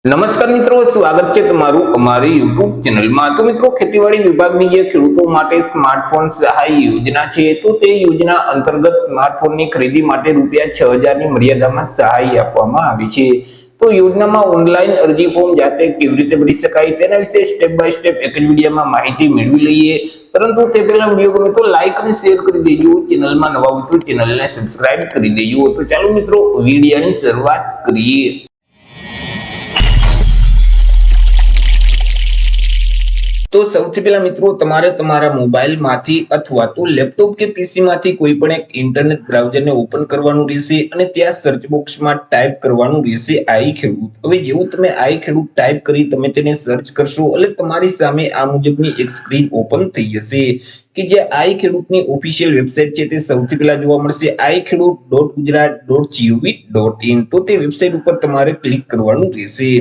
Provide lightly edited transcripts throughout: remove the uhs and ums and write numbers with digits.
નમસ્કાર મિત્રો, સ્વાગત છે તમારું અમારી યુટ્યુબ ચેનલમાં। તો મિત્રો, ખેતીવાડી વિભાગની જે ખેડૂતો માટે સ્માર્ટફોન સહાય યોજના છે, તો તે યોજના અંતર્ગત સ્માર્ટફોનની ખરીદી માટે ₹6,000 ની મર્યાદામાં સહાય આપવામાં આવી છે। તો યોજનામાં ઓનલાઈન અરજી ફોર્મ જાતે કેવી રીતે ભરી શકાય તેના વિશે સ્ટેપ બાય સ્ટેપ એક જ વિડીયોમાં માહિતી મેળવી લઈએ। પરંતુ તે પહેલા વિડીયો ગમે તો લાઈક અને શેર કરી દેજો, ચેનલમાં નવા હોય તો ચેનલને સબસ્ક્રાઇબ કરી દેજો। તો ચાલો મિત્રો, વિડીયોની શરૂઆત કરીએ। તો સૌથી પહેલા મિત્રો, તમારે તમારા મોબાઈલમાંથી અથવા તો લેપટોપ કે પીસી માંથી કોઈ પણ એક ઇન્ટરનેટ બ્રાઉઝરને ઓપન કરવાનું રહેશે અને ત્યાં સર્ચ બોક્સમાં ટાઈપ કરવાનું રહેશે આઈ ખેડૂત। હવે જેવું તમે આઈ ખેડૂત ટાઈપ કરી તમે તેને સર્ચ કરશો એટલે તમારી સામે આ મુજબની એક સ્ક્રીન ઓપન થઈ જશે કે જે આઈ ખેડૂતની ઓફિશિયલ વેબસાઇટ છે તે સૌથી પહેલા જોવા મળશે iKhedoot.gujarat.gov.in। તો તે વેબસાઇટ ઉપર તમારે ક્લિક કરવાનું રહેશે।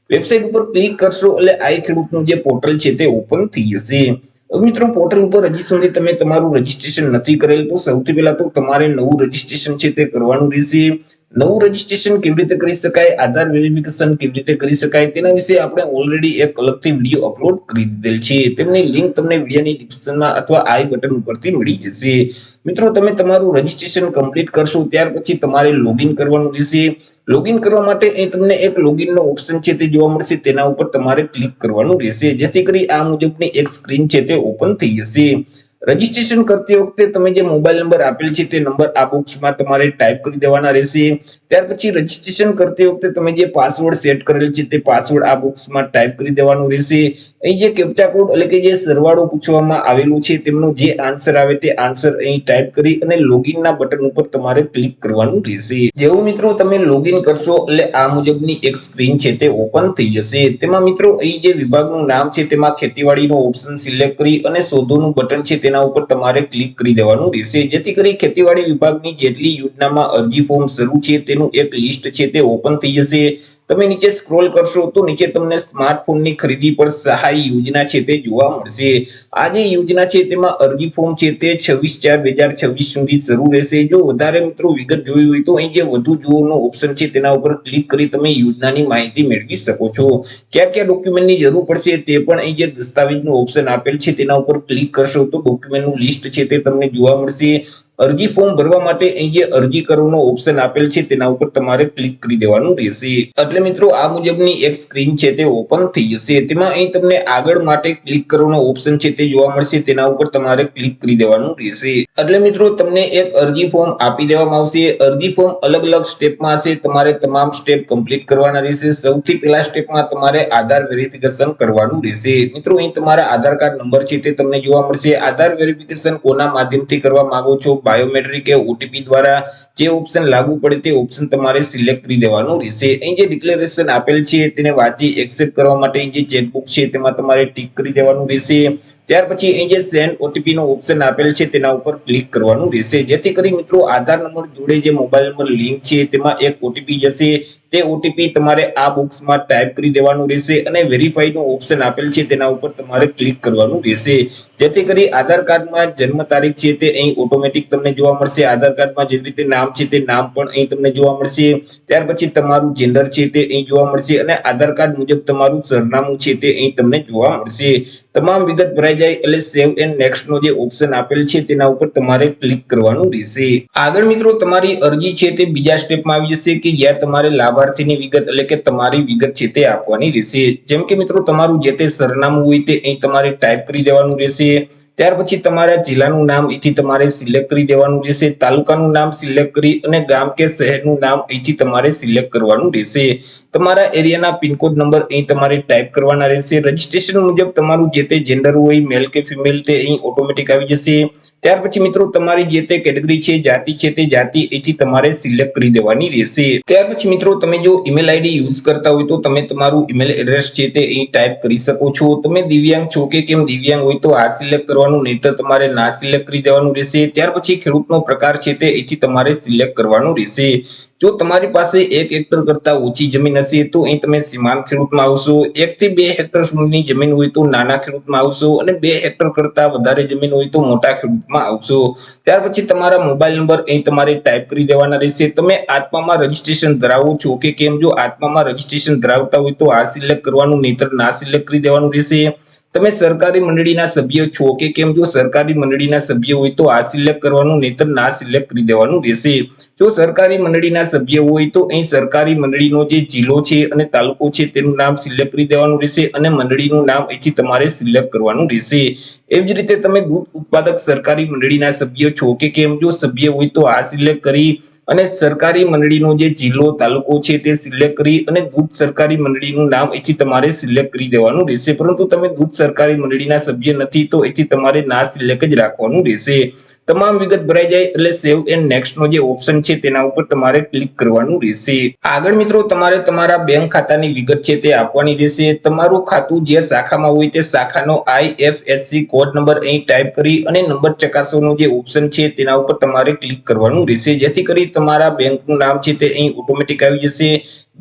વેબસાઇટ ઉપર ક્લિક કરશો એટલે આઈ ખેડૂતનું જે પોર્ટલ છે તે ઓપન થઈ જશે। મિત્રો, પોર્ટલ ઉપર હજી સુધી તમે તમારું રજીસ્ટ્રેશન નથી કરેલ તો સૌથી પહેલા તો તમારે નવું રજીસ્ટ્રેશન છે તે કરવાનું રહેશે। નવું રજીસ્ટ્રેશન કેવી રીતે કરી શકાય, આધાર વેરિફિકેશન કેવી રીતે કરી શકાય તેના વિશે આપણે ઓલરેડી એક અલગથી વિડીયો અપલોડ કરી દીધેલ છે, તેમની લિંક તમને વિડીયોની ડિસ્ક્રિપ્શનમાં અથવા આઈ બટન ઉપરથી મળી જશે। મિત્રો, તમે તમારું રજીસ્ટ્રેશન કમ્પ્લીટ કરશો ત્યાર પછી તમારે લોગિન કરવાનું રહેશે। લોગિન કરવા માટે અહીં તમને એક લોગિનનો ઓપ્શન છે તે જોવા મળશે, તેના ઉપર તમારે ક્લિક કરવાનું રહેશે જેથી કરી આ મુજબની એક સ્ક્રીન છે તે ઓપન થઈ જશે। રજીસ્ટ્રેશન કરતી વખતે તમે જે મોબાઈલ નંબર આપેલ છે તે નંબર આ બોક્સમાં તમારે ટાઈપ કરી દેવાના રહેશે। ત્યાર પછી રજીસ્ટ્રેશન કરતી વખતે તમે જે પાસવર્ડ સેટ કરેલ છે તે પાસવર્ડ આ બોક્સમાં ટાઈપ કરી દેવાનું રહેશે। અહીં જે કેપ્ચા કોડ એટલે કે જે સરવાળો પૂછવામાં આવેલું છે તેમનો જે આન્સર આવે તે આન્સર અહીં ટાઈપ કરી અને લોગિનના બટન ઉપર તમારે ક્લિક કરવાનું રહેશે। જેવું મિત્રો તમે લોગિન કરશો એટલે આ મુજબની એક સ્ક્રીન છે તે ઓપન થઈ જશે। તેમાં મિત્રો અહીં જે વિભાગનું નામ છે તેમાં ખેતીવાડીનો ઓપ્શન સિલેક્ટ કરી અને શોધોનું બટન છે તેના ઉપર તમારે ક્લિક કરી દેવાનું રહેશે જેથી કરી ખેતીવાડી વિભાગની જેટલી યોજનામાં અરજી ફોર્મ શરૂ છે તેનું એક લિસ્ટ છે તે ઓપન થઈ જશે। તમે નીચે સ્ક્રોલ કરશો તો નીચે તમને સ્માર્ટફોનની ખરીદી પર સહાય યોજના છે તે જોવા મળશે। આ જે યોજના છે તેમાં અરજી ફોર્મ છે તે 26/4/2026 સુધી શરૂ રહેશે। જો વધારે મિત્રો વિગત જોઈ હોય તો અહીં જે વધુ જોવાનો ઓપ્શન છે તેના ઉપર ક્લિક કરી તમે યોજનાની માહિતી મેળવી શકો છો। કયા કયા ડોક્યુમેન્ટની જરૂર પડશે તે પણ અહીં જે દસ્તાવેજનું ઓપ્શન આપેલ છે તેના ઉપર ક્લિક કરશો તો ડોક્યુમેન્ટનું લિસ્ટ છે તે તમને જોવા મળશે। અરજી ફોર્મ ભરવા માટે અહીં જે અરજી કરવાનો ઓપ્શન આપેલ છે તેના ઉપર તમારે ક્લિક કરી દેવાનું રહેશે। એટલે મિત્રો આ મુજબની એક સ્ક્રીન છે તે ઓપન થઈ જશે। તેમાં અહીં તમને આગળ માટે ક્લિક કરવાનો ઓપ્શન છે તે જોવા મળશે, તેના ઉપર તમારે ક્લિક કરી દેવાનું રહેશે। એટલે મિત્રો તમને એક અરજી ફોર્મ આપી દેવામાં આવશે। અરજી ફોર્મ અલગ અલગ સ્ટેપમાં હશે, તમારે તમામ સ્ટેપ કમ્પ્લીટ કરવાના રહેશે। સૌથી પહેલા સ્ટેપમાં તમારે આધાર વેરિફિકેશન કરવાનું રહેશે। મિત્રો, અહીં તમારા આધાર કાર્ડ નંબર છે તે તમને જોવા મળશે। આધાર વેરિફિકેશન કોના માધ્યમથી કરવા માંગો છો, બાયોમેટ્રિક કે ઓટીપી દ્વારા, જે ઓપ્શન લાગુ પડે તે ઓપ્શન તમારે સિલેક્ટ કરી દેવાનું રહેશે। અહીં જે ડિક્લેરેશન આપેલ છે તેને વાંચી એક્સેપ્ટ કરવા માટે જે ચેકબુક છે તેમાં તમારે ટિક કરી દેવાનું રહેશે। ત્યાર પછી અહીં જે સેન્ડ ઓટીપી નો ઓપ્શન આપેલ છે તેના ઉપર ક્લિક કરવાનું રહેશે જેથી કરી મિત્રો આધાર નંબર જોડે જે મોબાઈલ નંબર લિંક છે તેમાં એક ઓટીપી જશે, તે ઓટીપી તમારે આ બોક્સમાં ટાઈપ કરી દેવાનું રહેશે અને વેરીફાઈ નો ઓપ્શન આપેલ છે તેના ઉપર તમારે ક્લિક કરવાનું રહેશે જેથી કરી આધાર કાર્ડમાં જન્મ તારીખ છે તે અહીં ઓટોમેટિક તમને જોવા મળશે। આધાર કાર્ડમાં જે રીતે નામ છે તે નામ પણ અહીં તમને જોવા મળશે। ત્યાર પછી તમારું જેન્ડર છે તે અહીં જોવા મળશે અને આધાર કાર્ડ મુજબ તમારું સરનામું છે તે અહીં તમને જોવા મળશે। તમામ વિગત ભરાઈ જાય એટલે સેવ એન્ડ નેક્સ્ટ નો જે ઓપ્શન આપેલ છે તેના ઉપર તમારે ક્લિક કરવાનું રહેશે। આગળ મિત્રો તમારી અરજી છે તે બીજા સ્ટેપમાં આવી જશે કે જ્યાં તમારે લાભાર્થીની વિગત એટલે કે તમારી વિગત છે તે આપવાની રહેશે। જેમ કે મિત્રો તમારું જે તે સરનામું હોય તે અહીં તમારે ટાઈપ કરી દેવાનું રહેશે। ત્યાર પછી તમારા જિલ્લાનું નામ અહીંથી તમારે સિલેક્ટ કરી દેવાનું રહેશે, તાલુકાનું નામ સિલેક્ટ કરી અને ગામ કે શહેરનું નામ અહીંથી તમારે સિલેક્ટ કરવાનું રહેશે। તમારા એરિયાના પિનકોડ નંબર અહીં તમારે ટાઈપ કરવાના રહેશે। રજીસ્ટ્રેશન મુજબ તમારું જે તે જેન્ડર હોય મેલ કે ફિમેલ તે અહીં ઓટોમેટિક આવી જશે। ત્યાર પછી મિત્રો તમારી જે તે કેટેગરી છે, જાતિ છે તે જાતિ અહીંથી તમારે સિલેક્ટ કરી દેવાની રહેશે। ત્યાર પછી મિત્રો તમે જો ઈમેલ આઈડી યુઝ કરતા હોય તો તમે તમારું ઈમેલ એડ્રેસ છે તે અહીં ટાઈપ કરી શકો છો। તમે દિવ્યાંગ છો કે કેમ દિવ્યાંગ હોય તો આ સિલેક્ટ કરવાનું, નહીતર તમારે ના સિલેક્ટ કરી દેવાનું રહેશે। ત્યાર પછી ખેડૂતનો પ્રકાર છે તે અહીંથી તમારે સિલેક્ટ કરવાનું રહેશે। જો તમારી પાસે 1 હેક્ટર કરતા ઓછી જમીન હશે તો અહીં તમે સીમાંત ખેડૂતમાં આવશો. 1 થી 2 હેક્ટર સુધીની જમીન હોય તો નાના ખેડૂતમાં આવશો અને 2 હેક્ટર કરતા વધારે જમીન હોય તો મોટા ખેડૂતમાં આવશો. ત્યાર પછી તમારા મોબાઈલ નંબર અહીં તમારે ટાઈપ કરી દેવાના રહેશે. તમે આત્મામાં રજીસ્ટ્રેશન ધરાવો છો કે કેમ? જો આત્મામાં રજીસ્ટ્રેશન ધરાવતા હોય તો આ સિલેક્ટ કરવાનું, નહીતર ના સિલેક્ટ કરી દેવાનું રહેશે. તમે સરકારી મંડળીના સભ્ય છો કે કેમ? જો સરકારી મંડળીના સભ્ય હોય તો આ સિલેક્ટ કરવાનું, નહીતર ના સિલેક્ટ કરી દેવાનું રહેશે. જો સરકારી મંડળીના સભ્ય હોય તો અહીં સરકારી મંડળીનો જે જિલ્લો છે અને તાલુકો છે તેનું નામ સિલેક્ટ કરી દેવાનું રહેશે અને મંડળીનું નામ અહીંથી તમારે સિલેક્ટ કરવાનું રહેશે. એવી જ રીતે તમે દૂધ ઉત્પાદક સરકારી મંડળીના સભ્ય છો કે કેમ? જો સભ્ય હોય તો આ સિલેક્ટ કરી અને સરકારી મંડળીનો જે જિલ્લો તાલુકો છે તે સિલેક્ટ કરી અને દૂધ સરકારી મંડળીનું નામ અહીંથી તમારે સિલેક્ટ કરી દેવાનું રહેશે. પરંતુ તમે દૂધ સરકારી મંડળીના સભ્ય નથી તો અહીંથી તમારે ના સિલેક્ટ જ રાખવાનું રહેશે. તમામ વિગત ભરાઈ જાય એટલે સેવ એન્ડ નેક્સ્ટ નો જે ઓપ્શન છે તેના ઉપર તમારે ક્લિક કરવાનું રહેશે. આગળ મિત્રો તમારે તમારા બેંક ખાતાની વિગત છે તે આપવાની રહેશે. તમારું ખાતું જે શાખામાં હોય તે શાખાનો IFSC કોડ નંબર અહીં ટાઈપ કરી અને નંબર ચકાસવાનો જે ઓપ્શન છે તેના ઉપર તમારે ક્લિક કરવાનું રહેશે, જેથી કરી તમારા બેંકનું નામ છે તે અહીં ઓટોમેટિક આવી જશે.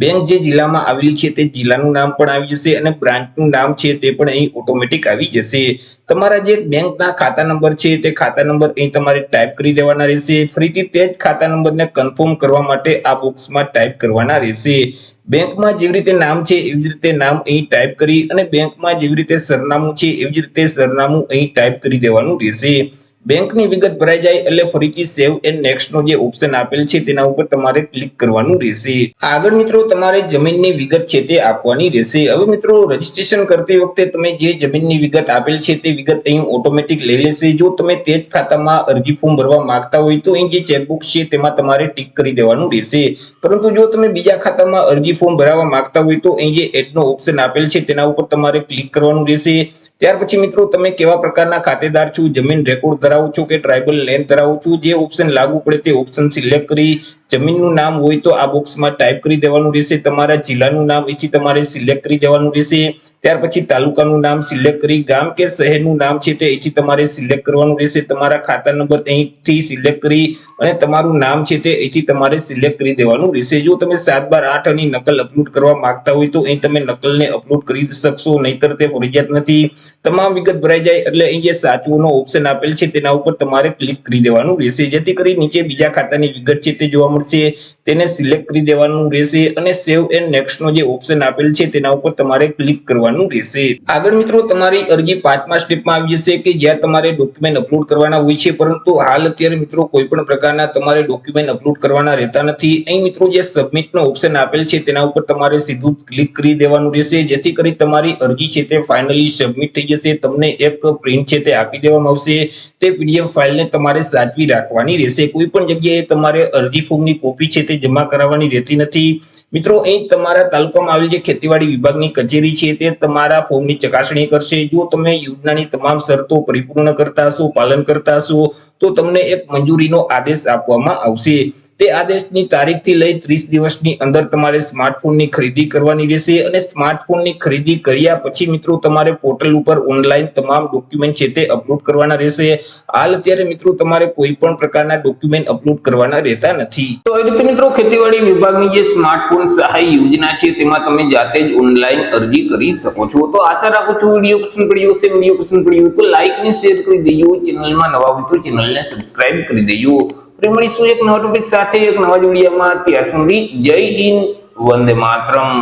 બેંક જે જિલ્લામાં આવેલી છે તે જિલ્લાનું નામ પણ આવી જશે અને બ્રાન્ચનું નામ છે તે પણ અહીં ઓટોમેટિક આવી જશે. તમારા જે બેંકના ખાતા નંબર છે તે ખાતા નંબર અહીં તમારે ટાઈપ કરી દેવાના રહેશે. ફરીથી તે જ ખાતા નંબરને કન્ફર્મ કરવા માટે આ બોક્સમાં ટાઈપ કરવાના રહેશે. બેંકમાં જેવી રીતે નામ છે એવી જ રીતે નામ અહીં ટાઈપ કરી અને બેંકમાં જેવી રીતે સરનામું છે એવી જ રીતે સરનામું અહીં ટાઈપ કરી દેવાનું રહેશે. બેંકની વિગત ભરાઈ જાય એટલે ફરીથી સેવ એન્ડ નેક્સ્ટ નો જે ઓપ્શન આપેલ છે તેના ઉપર તમારે ક્લિક કરવાનું રહેશે. આગળ મિત્રો તમારે જમીનની વિગત છે તે આપવાની રહેશે. હવે મિત્રો રજીસ્ટ્રેશન કરતી વખતે તમે જે જમીનની વિગત આપેલ છે તે વિગત અહીં ઓટોમેટિક લઈ લેશે. જો તમે તે જ ખાતામાં અરજી ફોર્મ ભરવા માંગતા હોય તો અહીં જે ચેકબોક્સ છે તેમાં તમારે ટિક કરી દેવાનું રહેશે. પરંતુ જો તમે બીજા ખાતામાં અરજી ફોર્મ ભરવા માંગતા હોય તો અહીં જે એડ નો ઓપ્શન આપેલ છે તેના ઉપર તમારે ક્લિક કરવાનું રહેશે. ત્યાર પછી મિત્રો તમે કેવા પ્રકારના ખાતેદાર છો, જમીન રેકોર્ડ ધરાવો છો કે ટ્રાઇબલ લેન્ડ ધરાવો છો, જે ઓપ્શન લાગુ પડે તે ઓપ્શન સિલેક્ટ કરી જમીનનું નામ હોય તો આ બોક્સમાં ટાઈપ કરી દેવાનું રહેશે. તમારા જિલ્લાનું નામ અહીંથી તમારે સિલેક્ટ કરી દેવાનું રહેશે. ત્યાર પછી તાલુકાનું નામ સિલેક્ટ કરી ગામ કે શહેરનું નામ છે તે અહીંથી તમારે સિલેક્ટ કરવાનું રહેશે. તમારા ખાતા નંબર અહીંથી સિલેક્ટ કરી અને તમારું નામ છે તે અહીંથી તમારે સિલેક્ટ કરી દેવાનું રહેશે. જો તમે 7/8 ની નકલ અપલોડ કરવા માંગતા હોય તો અહીં તમે નકલને અપલોડ કરી શકશો, નહીતર તે ફરજિયાત નથી. તમામ વિગત ભરાઈ જાય એટલે અહીં જે સાચવોનો ઓપ્શન આપેલ છે તેના ઉપર તમારે ક્લિક કરી દેવાનું રહેશે, જેથી કરી નીચે બીજા ખાતાની વિગત છે તે જોવા મળશે, તેને સિલેક્ટ કરી દેવાનું રહેશે અને સેવ એન્ડ નેક્સ્ટ નો જે ઓપ્શન આપેલ છે તેના ઉપર તમારે ક્લિક કરવાનું રહેશે. આગળ મિત્રો તમારી અરજી 5મા સ્ટેપમાં આવી જશે કે જ્યાં તમારે ડોક્યુમેન્ટ અપલોડ કરવાના હોય છે, પરંતુ હાલ અત્યારે મિત્રો કોઈ પણ પ્રકારના તમારે ડોક્યુમેન્ટ અપલોડ કરવાના રહેતા નથી. અહીં મિત્રો જે સબમિટ નો ઓપ્શન આપેલ છે તેના ઉપર તમારે સીધું ક્લિક કરી દેવાનું રહેશે, જેથી કરી તમારી અરજી છે તે ફાઇનલી સબમિટ થઈ જશે. તમને એક પ્રિન્ટ છે તે આપી દેવામાં આવશે. તે PDF ફાઇલને તમારે સાચવી રાખવાની રહેશે. કોઈ પણ જગ્યાએ તમારે અરજી ફોર્મની કોપી છે તે જમા કરાવવાની રહેતી નથી. મિત્રો અહીં તમારા તાલુકામાં આવેલી જે ખેતીવાડી વિભાગની કચેરી છે તે તમારા ફોર્મની ચકાસણી કરશે. જો તમે યોજનાની તમામ શરતો પરિપૂર્ણ કરતા હશો, પાલન કરતા હશો તો તમને એક મંજૂરીનો આદેશ આપવામાં આવશે. તે આદેશની તારીખથી લઈ 30 દિવસની અંદર તમારે સ્માર્ટફોનની ખરીદી કરવાની રહેશે અને સ્માર્ટફોનની ખરીદી કર્યા પછી મિત્રો તમારે પોર્ટલ ઉપર ઓનલાઈન તમામ ડોક્યુમેન્ટ છે તે અપલોડ કરવાના રહેશે. હાલ અત્યારે મિત્રો તમારે કોઈ પણ પ્રકારના ડોક્યુમેન્ટ અપલોડ કરવાના રહેતા નથી. તો એ રીતે મિત્રો ખેતીવાડી વિભાગની જે સ્માર્ટફોન સહાય યોજના છે તેમાં તમે જાતે જ ઓનલાઈન અરજી કરી શકો છો. તો આશા રાખું છું વિડીયો પસંદ પડ્યો હશે. વિડીયો પસંદ પડ્યો તો લાઈક અને શેર કરી દેજો. ચેનલમાં નવા હોય તો ચેનલને સબસ્ક્રાઇબ કરી દેજો. મળીશું એક નવા ટોપિક સાથે એક નવા વિડીયોમાં. ત્યાં સુધી જય હિન્દ, વંદે માતરમ.